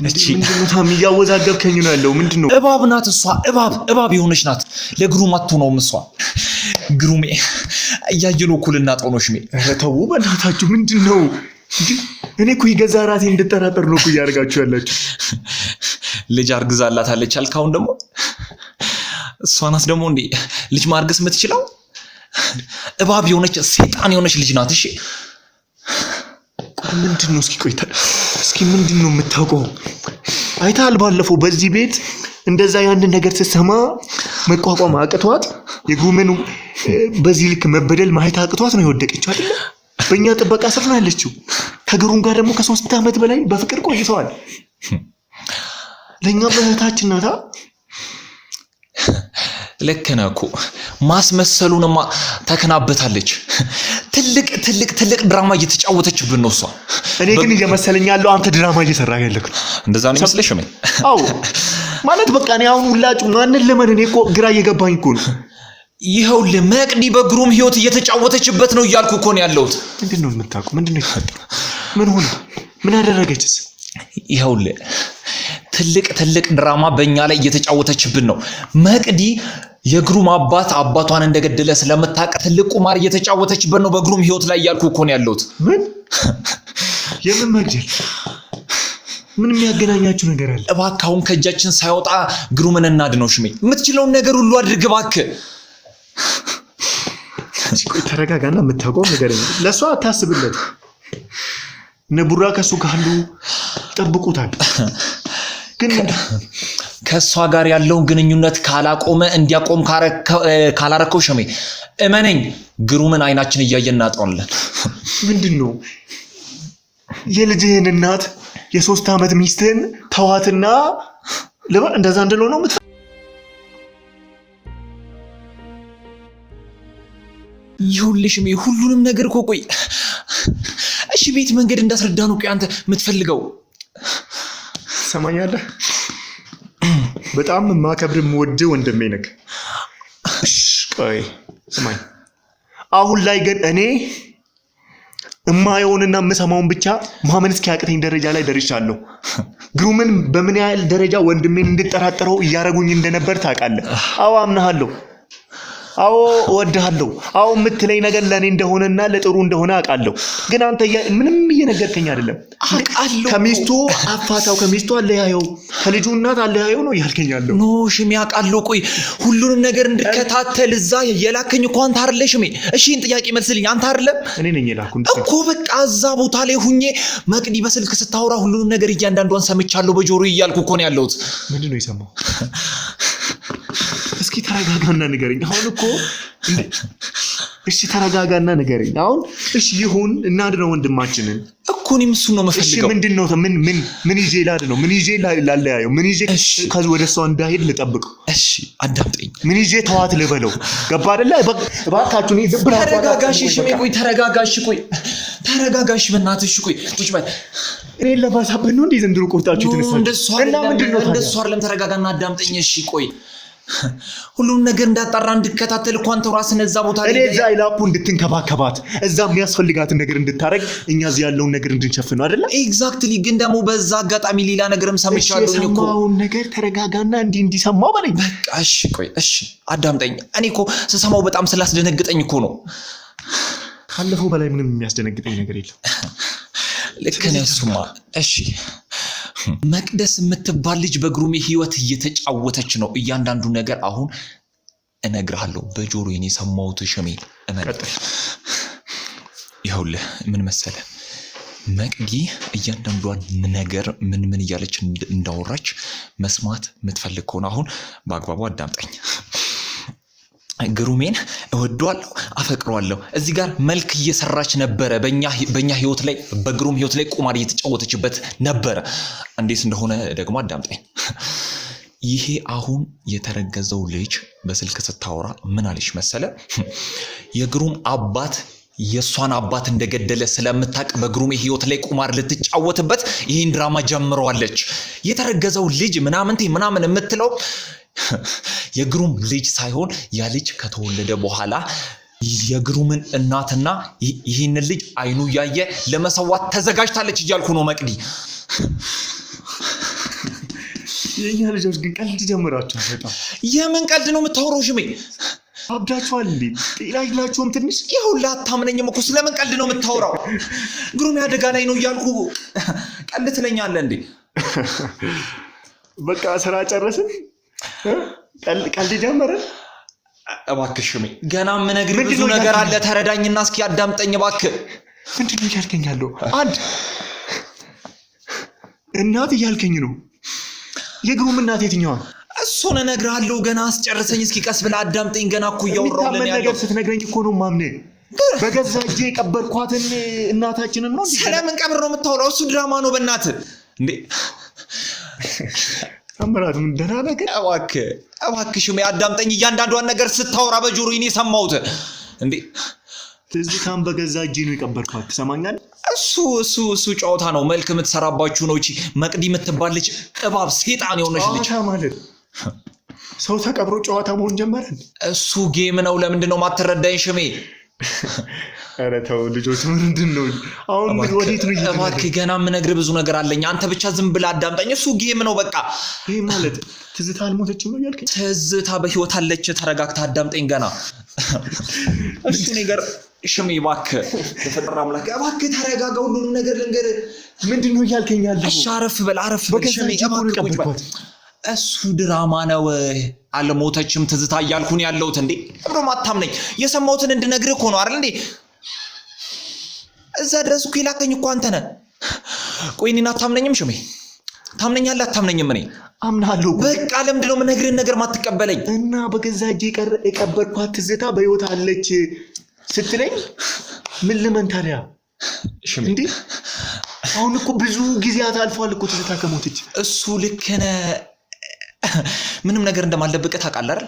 እቺ ምንድነው? ታም ያወዛገብከኝ ነው ያለው። ምንድነው? እባብ ናት እሷ። እባብ የሆነች ናት። ለግሩም አትሆነውም እሷ። ግሩሜ እያየነው እኮ ልናጣው ነው ሽሜ። ኧረ ተው በእናታችሁ። ምንድነው? እኔ እኮ የገዛ ራሴ እንድጠራጠር ነው እኮ እያደረጋችሁ ያላችሁ። ልጅ አርግዛላታለች አልክ። አሁን ደግሞ እሷ ናት ደግሞ እንዴ ልጅ ማርገዝ የምትችለው? እባብ የሆነች ሰይጣን የሆነች ልጅ ናት። እሺ ምንድነው? እስኪ ቆይታ እስኪ ምንድነው የምታውቀው? አይታል ባለፈው በዚህ ቤት እንደዛ ያንን ነገር ስትሰማ መቋቋም አቅቷት የግሩምን በዚህ ልክ መበደል ማየት አቅቷት ነው የወደቀችው አይደል? በእኛ ጥበቃ ስር ነው ያለችው። ከግሩም ጋር ደግሞ ከ3 ዓመት በላይ በፍቅር ቆይተዋል። ለኛ በእህታችን ናታ። ልክ ነህ እኮ ማስመሰሉንማ ተከናበታለች። ትልቅ ድራማ እየተጫወተችብን ነው እሷ። እኔ ግን እየመሰለኝ ያለው አንተ ድራማ እየሰራህ ያለክ ነው። እንደዛ ነው ይመስልሽ? አዎ ማለት በቃ እኔ አሁን ሁላችሁ ማንን ለምን እኔ እኮ ግራ እየገባኝ እኮ ነው። ይኸውልህ መቅዲ በግሩም ህይወት እየተጫወተችበት ነው እያልኩ እኮ ነው ያለሁት። ምንድነው የምታውቀው? ምንድነው የተፈጠረው? ምን ሆነ? ምን አደረገችስ? ይኸውልህ ትልቅ ድራማ በእኛ ላይ እየተጫወተችብን ነው። መቅዲ የግሩም አባቷን እንደገደለ ስለምታውቅ ትልቅ ቁማር እየተጫወተችብን ነው በግሩም ህይወት ላይ እያልኩ እኮ ነው ያለሁት። ምን? የምን መግደል? ምን የሚያገናኛችሁ ነገር አለ? እባክህ አሁን ከእጃችን ሳይወጣ ግሩምን እናድነው ሽሜ። የምትችለውን ነገር ሁሉ አድርግ እባክህ። ቆይ ተረጋጋና የምታውቀው ነገር ለሷ አታስብለት። ነቡራ ከሱ ካሉ ጠብቁታል። ግን ከሷ ጋር ያለውን ግንኙነት ካላቆመ እንዲያቆም ካላረከው ሸሜ እመነኝ ግሩምን አይናችን እያየን እናጣዋለን። ምንድነው? የልጅህን እናት የ3 ዓመት ሚስትህን ተዋትና እንደዛ እንደለው ነው የምትፈልገው? ይኸውልሽ ሸሜ ሁሉንም ነገር እኮ ቆይ እሺ ቤት መንገድ እንዳስረዳ ነው ቆይ አንተ የምትፈልገው? ሰማኛለህ? በጣም ማከብር ወንድሜ ነህ። ቆይ ስማኝ፣ አሁን ላይ ግን እኔ እማየውንና የምሰማውን ብቻ ማመን እስኪያቅተኝ ደረጃ ላይ ደርሻለሁ። ግሩምን በምን ያህል ደረጃ ወንድሜን እንድጠራጠረው እያረጉኝ እንደነበር ታውቃለህ። አዎ አምናለሁ። አዎ እወድሃለሁ። አዎ የምትለኝ ነገር ለኔ እንደሆነና ለጥሩ እንደሆነ አውቃለሁ። ግን አንተ ምንም እየነገርከኝ አይደለም። አውቃለሁ። ከሚስቱ አፋታው፣ ከሚስቱ አለያየው፣ ከልጁ እናት አለያየው ነው እያልከኛለሁ። ኖ ሽሜ አውቃለሁ። ቆይ ሁሉንም ነገር እንድከታተል እዛ የላከኝ እኮ አንተ አይደለህ ሽሜ? እሺ ይህን ጥያቄ መልስልኝ። አንተ አይደለም? እኔ ነኝ የላኩኝ እኮ። በቃ እዛ ቦታ ላይ ሁኜ መቅዲ በስልክ ስታወራ ሁሉንም ነገር እያንዳንዷን ሰምቻለሁ በጆሮ እያልኩ እኮ ነው ያለሁት። ምንድን ነው የሰማው? እስኪ ተረጋጋና ንገረኝ። አሁን እኮ እሺ ተረጋጋና ንገረኝ። አሁን እሺ ይሁን እናድነው ወንድማችንን እኮ እኔም እሱን ነው የምፈልገው። እሺ ምንድነው? ምን ይዤ ላድነው? ምን ይዤ ላለያየው? ምን ይዤ ከዚህ ወደ እሷ እንዳይሄድ ልጠብቀው? እሺ አዳምጠኝ። ምን ይዤ ተዋት ልበለው? ገባ አይደለ? እባካችሁ ነው ዝብራ ተረጋጋሽ። ሽሜ ቆይ ተረጋጋሽ። ቆይ ተረጋጋሽ በእናትሽ። ቆይ ቁጭ በል። እኔ ለባሳብህ ነው እንዴ ዘንድሮ ቆርጣችሁ ተነሳችሁ? እና ምንድነው? እንደሱ አይደለም። ተረጋጋና አዳምጠኝ። እሺ ቆይ ሁሉም ነገር እንዳጣራ እንድከታተል እኮ አንተ ራስህ እዛ ቦታ ላይ እዛ ይላኩ እንድትንከባከባት እዛ የሚያስፈልጋትን ነገር እንድታረግ እኛ እዚህ ያለውን ነገር እንድንሸፍን ነው አይደለ? ኤግዛክትሊ። ግን ደግሞ በዛ አጋጣሚ ሌላ ነገርም ሰምቻለሁ እኮ። የሰማውን ነገር ተረጋጋና እንዲሰማው በለኝ። በቃ እሺ ቆይ እሺ አዳምጠኝ። እኔ እኮ ስሰማው በጣም ስላስደነግጠኝ እኮ ነው። ካለፈው በላይ ምንም የሚያስደነግጠኝ ነገር የለም። ልክ ነህ። እሱማ እሺ መቅደስ የምትባል ልጅ በግሩሜ ህይወት እየተጫወተች ነው። እያንዳንዱ ነገር አሁን እነግርሃለሁ በጆሮ የኔ ሰማሁት። ሽሜ ይኸውልህ ምን መሰለህ፣ መቅዲ እያንዳንዷን ነገር ምን እያለች እንዳወራች መስማት የምትፈልግ ከሆነ አሁን በአግባቡ አዳምጠኝ። ግሩሜን እወደዋለሁ፣ አፈቅረዋለሁ። እዚህ ጋር መልክ እየሰራች ነበረ። በእኛ ህይወት ላይ በግሩም ህይወት ላይ ቁማር እየተጫወተችበት ነበረ። እንዴት እንደሆነ ደግሞ አዳምጠኝ። ይሄ አሁን የተረገዘው ልጅ በስልክ ስታወራ ምን አለች መሰለ? የግሩም አባት የሷን አባት እንደገደለ ስለምታውቅ በግሩሜ ህይወት ላይ ቁማር ልትጫወትበት ይህን ድራማ ጀምረዋለች። የተረገዘው ልጅ ምናምን የምትለው የግሩም ልጅ ሳይሆን ያ ልጅ ከተወለደ በኋላ የግሩምን እናትና ይህንን ልጅ አይኑ ያየ ለመሰዋት ተዘጋጅታለች እያልኩ ነው መቅዲ። የኛ ልጆች ግን ቀልድ ጀምራችሁ በጣም። የምን ቀልድ ነው የምታወራው ሽሜ? አብዳችኋል እንዴ? ጤና ይላችሁም ትንሽ። ይኸውልህ አታምነኝም እኮ። ስለምን ቀልድ ነው የምታወራው? ግሩም አደጋ ላይ ነው እያልኩ ቀልድ ትለኛለህ እንዴ? በቃ ስራ ጨረስን። ቀልድ ጀመረ። እባክህ ሽሜ ገና የምነግርህ ብዙ ነገር አለ። ተረዳኝና እስኪ አዳምጠኝ እባክህ። ምንድን ነው እያልከኝ ያለው? አንድ እናት እያልከኝ ነው። የግሩም እናት የትኛዋ? እሱን እነግርሃለሁ። ገና አስጨርሰኝ እስኪ፣ ቀስ ብለህ አዳምጠኝ። ገና እኮ እያወራሁልህ ያለው ነገር ስትነግረኝ እኮ ነው ማምነህ። በገዛ እጄ የቀበርኳትን እናታችንን ነው። ስለምን ቀብር ነው የምታወራው? እሱ ድራማ ነው በእናትህ እንዴ። አመራት ምን ደህና ነገር? እባክህ ሽሜ አዳምጠኝ። እያንዳንዷን ነገር ስታወራ በጆሮ እኔ ሰማሁት እንዴ። ትዝታን በገዛ እጄ ነው የቀበርኳት። ትሰማኛለህ? እሱ ጨዋታ ነው። መልክ የምትሰራባችሁ ነው። እቺ መቅዲ የምትባል ልጅ እባብ ሴጣን የሆነች ልጅ ማለት ሰው ተቀብሮ ጨዋታ መሆን ጀመረን። እሱ ጌም ነው። ለምንድን ነው ማትረዳኝ ሽሜ? ኧረ ተው ልጆች፣ ምንድን ነው አሁን? ወዴት ነው? እባክህ ገና የምነግርህ ብዙ ነገር አለኝ። አንተ ብቻ ዝም ብለህ አዳምጠኝ። እሱ ጌም ነው በቃ። ይሄ ማለት ትዝታ አልሞተችም ነው ያልከኝ? ትዝታ በህይወት አለች። ተረጋግተህ አዳምጠኝ ገና። እሱ ነገር ሽሜ እባክህ ተፈጠረ አምላክ እባክህ ተረጋጋ። ሁሉንም ነገር ልንገርህ። ምንድን ነው እያልከኝ ያለው? እሺ አረፍ በል ሽሜ እባክህ። እሱ ድራማ ነው። አልሞተችም ትዝታ እያልኩን ያለሁት እንዴ። ብሎ ማታምነኝ የሰማሁትን እንድነግርህ እኮ ነው አይደል እንዴ? እዛ ድረስ እኮ የላከኝ እኮ አንተ ነህ። ቆይ እኔን አታምነኝም ሽሜ? ታምነኛለህ አታምነኝም? እኔ አምናለሁ። በቃ ለምንድን ነው የምነግርህን ነገር ማትቀበለኝ? እና በገዛ እጄ የቀበርኳት ትዝታ በህይወት አለች ስትለኝ ምን ልመን ታዲያ እንዴ? አሁን እኮ ብዙ ጊዜያት አልፏል እኮ ትዝታ ከሞተች። እሱ ልክ ነህ። ምንም ነገር እንደማልደብቅህ ታውቃለህ አይደል?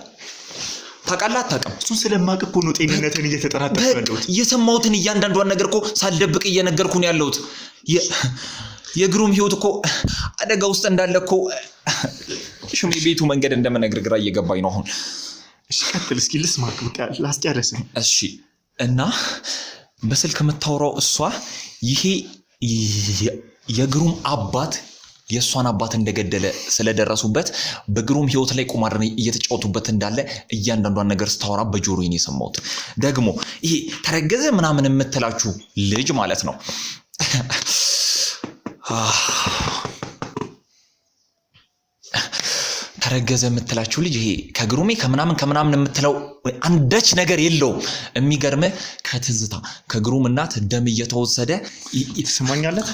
ታውቃለህ አታውቅም? እሱን ስለማውቅ እኮ ነው ጤንነትን እየተጠራጠርኩ ያለሁት። የሰማሁትን እያንዳንዷን ነገር እኮ ሳልደብቅ እየነገርኩ ነው ያለሁት። የግሩም ህይወት እኮ አደጋ ውስጥ እንዳለ እኮ ሽሜ ቤቱ መንገድ እንደምነግርህ ግራ እየገባኝ ነው አሁን። እሺ ቀጥል እስኪ ልስማክ። በቃ ላስጨርስም። እሺ እና በስልክ የምታወራው እሷ ይሄ የግሩም አባት የእሷን አባት እንደገደለ ስለደረሱበት በግሩም ህይወት ላይ ቁማር እየተጫወቱበት እንዳለ እያንዳንዷን ነገር ስታወራ በጆሮዬ ነው የሰማሁት። ደግሞ ይሄ ተረገዘ ምናምን የምትላችሁ ልጅ ማለት ነው ተረገዘ የምትላችሁ ልጅ ይሄ ከግሩሜ ከምናምን የምትለው አንዳች ነገር የለውም። የሚገርም ከትዝታ ከግሩም እናት ደም እየተወሰደ ትሰማኛለህ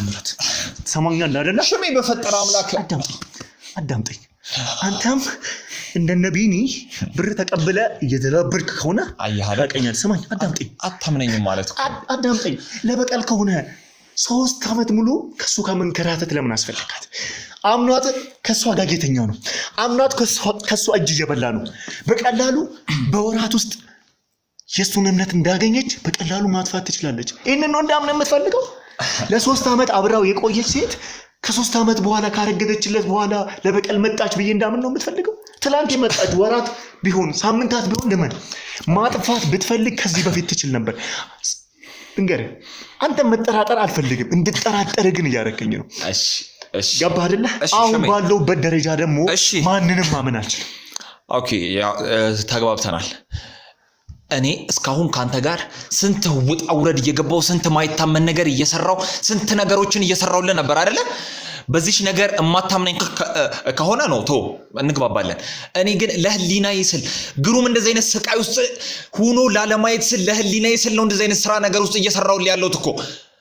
አይደለ? ሽሜ በፈጠረ አምላክ አዳምጠኝ። አንተም እንደነ ቢኒ ብር ተቀብለ እየተለበርክ ከሆነ አያሃዳቀኛል። ስማኝ፣ አዳምጠኝ። አታምነኝም ማለት እኮ አዳምጠኝ። ለበቀል ከሆነ 3 ዓመት ሙሉ ከሱ ከመንከራተት ለምን አስፈልጋት? አምኗት ከሷ ጋር ጌተኛ ነው። አምኗት ከሷ እጅ እየበላ ነው። በቀላሉ በወራት ውስጥ የሱን እምነት እንዳገኘች በቀላሉ ማጥፋት ትችላለች። ይህንን ነው እንዳምን የምትፈልገው? ለ3 ዓመት አብራው የቆየች ሴት ከ3 ዓመት በኋላ ካረገዘችለት በኋላ ለበቀል መጣች ብዬ እንዳምን ነው የምትፈልገው? ትላንት የመጣች ወራት ቢሆን ሳምንታት ቢሆን ለምን ማጥፋት ብትፈልግ ከዚህ በፊት ትችል ነበር። እንግዲህ አንተ መጠራጠር አልፈልግም፣ እንድጠራጠር ግን እያረከኝ ነው። እሺ ገባ አይደለ? አሁን ባለውበት ደረጃ ደግሞ ማንንም ማመን አልችልም። ኦኬ ተግባብተናል። እኔ እስካሁን ካንተ ጋር ስንት ውጣ ውረድ እየገባው ስንት ማይታመን ነገር እየሰራው ስንት ነገሮችን እየሰራውልህ ነበር አይደለ? በዚህ ነገር እማታምነኝ ከሆነ ነው እንግባባለን። እኔ ግን ለህሊናዬ ስል ግሩም እንደዚህ አይነት ስቃይ ውስጥ ሆኖ ላለማየት ስል ለህሊናዬ ስል ነው እንደዚህ አይነት ስራ ነገር ውስጥ እየሰራውልህ ያለሁት እኮ።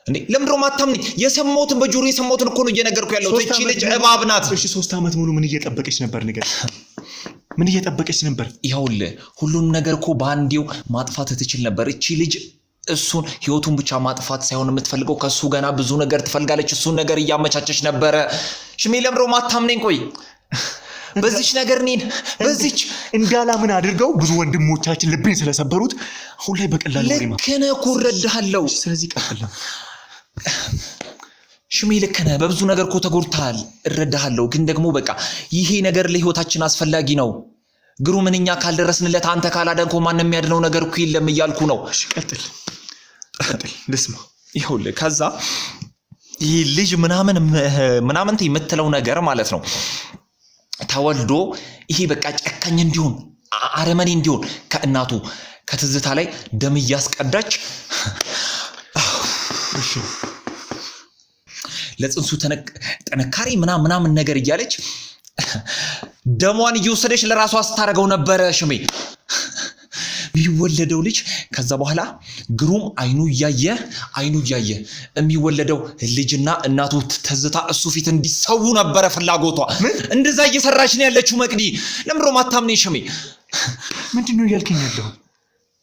እንዴ ለምንድነው ማታምነኝ? የሰማሁትን በጆሮ የሰማሁትን እኮ ነው እየነገርኩ ያለሁት። እቺ ልጅ እባብ ናት። እሺ 3 ዓመት ሙሉ ምን እየጠበቀች ነበር? ንገር፣ ምን እየጠበቀች ነበር? ይኸውልህ ሁሉንም ነገር እኮ በአንዴው ማጥፋት ትችል ነበር። እቺ ልጅ እሱን ህይወቱን ብቻ ማጥፋት ሳይሆን የምትፈልገው ከሱ ገና ብዙ ነገር ትፈልጋለች። እሱን ነገር እያመቻቸች ነበረ። ሽሜ ለምንድነው ማታምነኝ? ቆይ በዚች ነገር እኔን በዚች እንዳላምን አድርገው ብዙ ወንድሞቻችን ልቤን ስለሰበሩት አሁን ላይ በቀላሉ ልክ ነህ እኮ እረዳሃለሁ። ስለዚህ ቀጥል። ሽሜ ልክ ነህ፣ በብዙ ነገር እኮ ተጎድተሃል፣ እረዳሃለሁ። ግን ደግሞ በቃ ይሄ ነገር ለህይወታችን አስፈላጊ ነው። ግሩምን እኛ ካልደረስንለት አንተ ካላደንኮ ማንም የሚያድነው ነገር እኮ የለም እያልኩ ነው። እሺ ቀጥል ልስማ። ይኸውልህ ከዛ ይህ ልጅ ምናምን የምትለው ነገር ማለት ነው ተወልዶ ይሄ በቃ ጨካኝ እንዲሆን አረመኔ እንዲሆን ከእናቱ ከትዝታ ላይ ደም እያስቀዳች ለጽንሱ ጥንካሬ ምናምን ነገር እያለች ደሟን እየወሰደች ለራሷ አስታረገው ነበረ ሽሜ የሚወለደው ልጅ። ከዛ በኋላ ግሩም አይኑ እያየ የሚወለደው ልጅና እናቱ ትዝታ እሱ ፊት እንዲሰው ነበረ ፍላጎቷ። እንደዛ እየሰራች ነው ያለችው መቅዲ። ለምንድነው ማታምነኝ ሽሜ? ምንድነው እያልከኝ ያለው?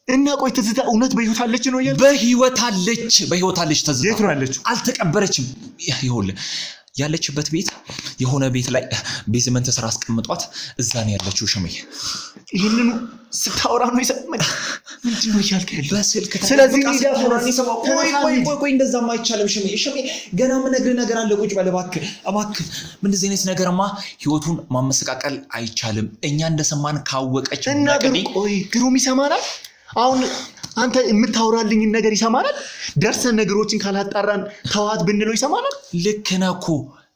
እና ቆይ ትዝታ እውነት በህይወት አለች ነው ያለው? በህይወት አለች ትዝታ። የት ነው ያለችው? አልተቀበረችም። ይኸውልህ ያለችበት ቤት የሆነ ቤት ላይ ቤዝመንት ስራ አስቀምጧት እዛ ነው ያለችው ሽሜ። ይሄንን ስታወራ ነው ይሰማኝ። ምንድነው እያልከኝ ያለው? በስልክ ስለዚህ ቆይ እንደዛማ አይቻልም ሽሜ። ገና የምነግርህ ነገር አለ። ቁጭ በል እባክህ። ምን እንደዚህ አይነት ነገርማ ህይወቱን ማመሰቃቀል አይቻልም። እኛ እንደሰማን ካወቀች እና ቆይ ግሩም ይሰማናል? አሁን አንተ የምታወራልኝ ነገር ይሰማናል? ደርሰን ነገሮችን ካላጣራን ተዋት ብንለው ይሰማናል? ልክ ነህ እኮ።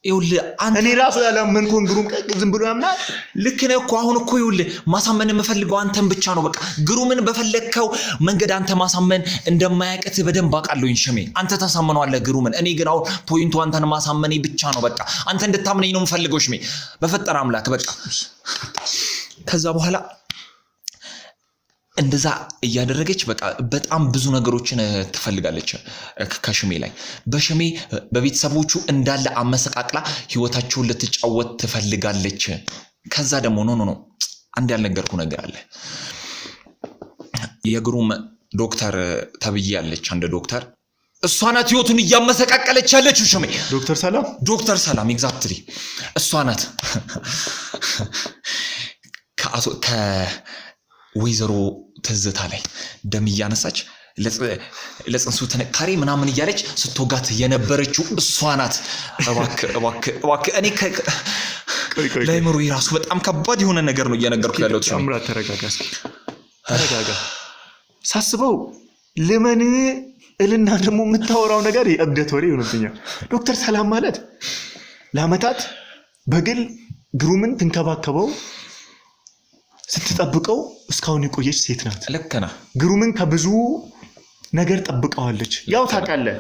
ይኸውልህ አንተ እኔ ራሱ ያላመንኩን ግሩም ዝም ብሎ ያምናል? ልክ ነህ እኮ። አሁን እኮ ይኸውልህ ማሳመን የምፈልገው አንተን ብቻ ነው። በቃ ግሩምን በፈለግከው መንገድ አንተ ማሳመን እንደማያቅት በደንብ አውቃለሁኝ ሽሜ። አንተ ታሳምነዋለህ ግሩምን። እኔ ግን አሁን ፖይንቱ አንተን ማሳመኔ ብቻ ነው። በቃ አንተ እንድታምነኝ ነው የምፈልገው ሽሜ፣ በፈጠረ አምላክ በቃ። ከዛ በኋላ እንደዛ እያደረገች በቃ በጣም ብዙ ነገሮችን ትፈልጋለች ከሽሜ ላይ። በሽሜ በቤተሰቦቹ እንዳለ አመሰቃቅላ ህይወታቸውን ልትጫወት ትፈልጋለች። ከዛ ደግሞ ኖ አንድ ያልነገርኩ ነገር አለ። የግሩም ዶክተር ተብዬ ያለች አንድ ዶክተር፣ እሷ ናት ህይወቱን እያመሰቃቀለች ያለችው ሽሜ። ዶክተር ሰላም ኤግዛክትሊ እሷ ናት። ወይዘሮ ትዝታ ላይ ደም እያነሳች ለጽንሱ ጥንካሬ ምናምን እያለች ስትወጋት የነበረችው እሷ ናት። እባክህ እኔ ለአእምሮ ራሱ በጣም ከባድ የሆነ ነገር ነው እየነገርኩ ያለሁት። ተረጋጋ። ሳስበው ልመን እልና ደግሞ የምታወራው ነገር የእብደት ወሬ ይሆንብኛል። ዶክተር ሰላም ማለት ለአመታት በግል ግሩምን ትንከባከበው ስትጠብቀው እስካሁን የቆየች ሴት ናት። ልክ ነህ። ግሩምን ከብዙ ነገር ጠብቀዋለች። ያው ታውቃለህ